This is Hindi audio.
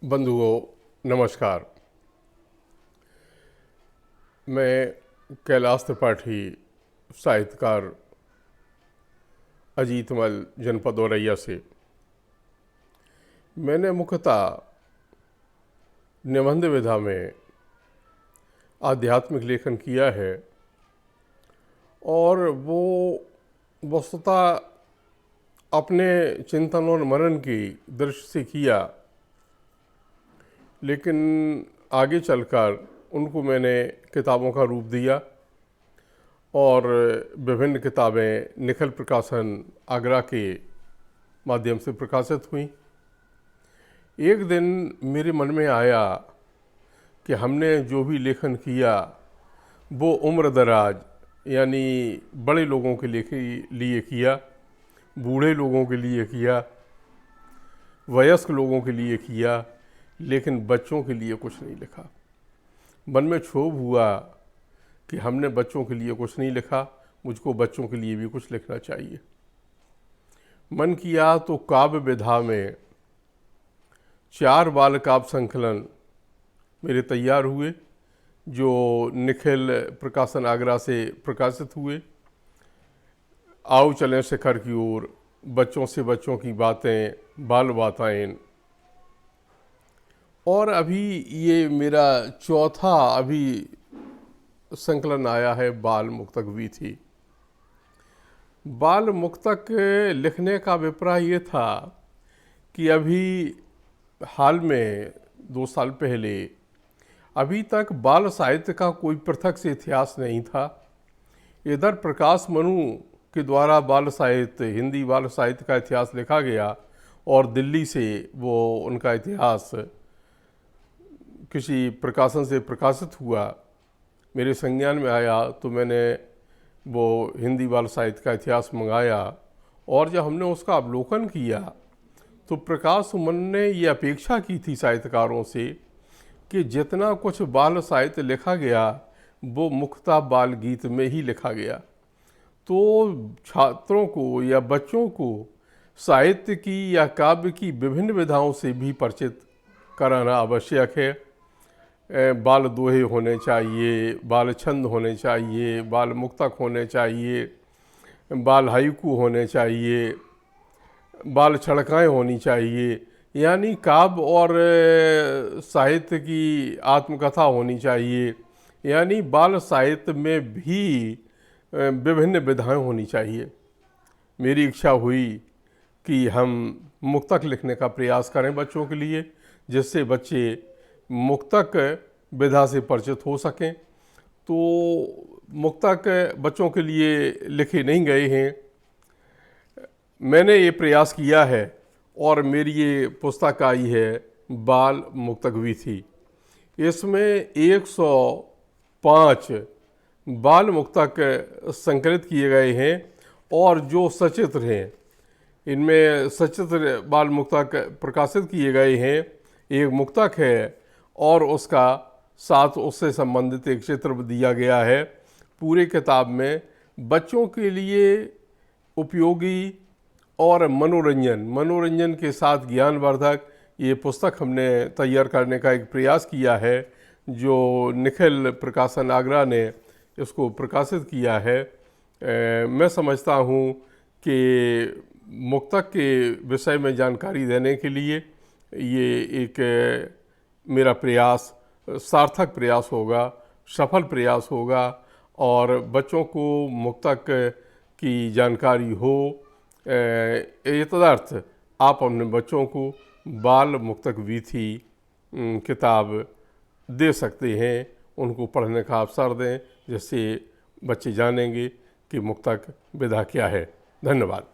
बंधुओं नमस्कार। मैं कैलाश त्रिपाठी साहित्यकार अजीतमल जनपद औरैया से। मैंने मुख्यतः निबंध विधा में आध्यात्मिक लेखन किया है और वो वस्तुतः अपने चिंतन और मनन की दृष्टि से किया, लेकिन आगे चलकर उनको मैंने किताबों का रूप दिया और विभिन्न किताबें निखिल प्रकाशन आगरा के माध्यम से प्रकाशित हुई। एक दिन मेरे मन में आया कि हमने जो भी लेखन किया वो उम्र दराज यानी बड़े लोगों के लिए किया, बूढ़े लोगों के लिए किया, वयस्क लोगों के लिए किया, लेकिन बच्चों के लिए कुछ नहीं लिखा। मन में क्षोभ हुआ कि हमने बच्चों के लिए कुछ नहीं लिखा, मुझको बच्चों के लिए भी कुछ लिखना चाहिए। मन किया तो काव्य विधा में 4 बाल काव्य संकलन मेरे तैयार हुए, जो निखिल प्रकाशन आगरा से प्रकाशित हुए। आओ चलें शिखर की ओर, बच्चों से बच्चों की बातें, बाल वातायन, और अभी ये मेरा चौथा संकलन आया है बाल मुक्तक वीथी। बाल मुक्तक लिखने का अभिप्राय ये था कि अभी हाल में 2 साल पहले अभी तक बाल साहित्य का कोई पृथक से इतिहास नहीं था। इधर प्रकाश मनु के द्वारा बाल साहित्य, हिंदी बाल साहित्य का इतिहास लिखा गया और दिल्ली से वो उनका इतिहास किसी प्रकाशन से प्रकाशित हुआ, मेरे संज्ञान में आया तो मैंने वो हिंदी बाल साहित्य का इतिहास मंगाया और जब हमने उसका अवलोकन किया तो प्रकाश मन ने ये अपेक्षा की थी साहित्यकारों से कि जितना कुछ बाल साहित्य लिखा गया वो मुख्यतः बाल गीत में ही लिखा गया। तो छात्रों को या बच्चों को साहित्य की या काव्य की विभिन्न विधाओं से भी परिचित कराना आवश्यक है। बाल दोहे होने चाहिए, बाल छंद होने चाहिए, बाल मुक्तक होने चाहिए, बाल हाइकू होने चाहिए, बाल छड़काएँ होनी चाहिए, यानी काव्य और साहित्य की आत्मकथा होनी चाहिए, यानी बाल साहित्य में भी विभिन्न विधाएं होनी चाहिए। मेरी इच्छा हुई कि हम मुक्तक लिखने का प्रयास करें बच्चों के लिए, जिससे बच्चे मुक्तक विधा से परिचित हो सकें। तो मुक्तक बच्चों के लिए लिखे नहीं गए हैं, मैंने ये प्रयास किया है और मेरी ये पुस्तक आई है बाल मुक्तक वीथी। इसमें 105 बाल मुक्तक संकलित किए गए हैं और जो सचित्र हैं, इनमें सचित्र बाल मुक्तक प्रकाशित किए गए हैं। एक मुक्तक है और उसका साथ उससे संबंधित एक चित्र दिया गया है। पूरे किताब में बच्चों के लिए उपयोगी और मनोरंजन के साथ ज्ञानवर्धक ये पुस्तक हमने तैयार करने का एक प्रयास किया है, जो निखिल प्रकाशन आगरा ने इसको प्रकाशित किया है। मैं समझता हूँ कि मुक्तक के विषय में जानकारी देने के लिए ये एक मेरा प्रयास सार्थक प्रयास होगा, सफल प्रयास होगा और बच्चों को मुक्तक की जानकारी हो। ये तदर्थ आप अपने बच्चों को बाल मुक्तक वीथी किताब दे सकते हैं, उनको पढ़ने का अवसर दें, जिससे बच्चे जानेंगे कि मुक्तक विधा क्या है। धन्यवाद।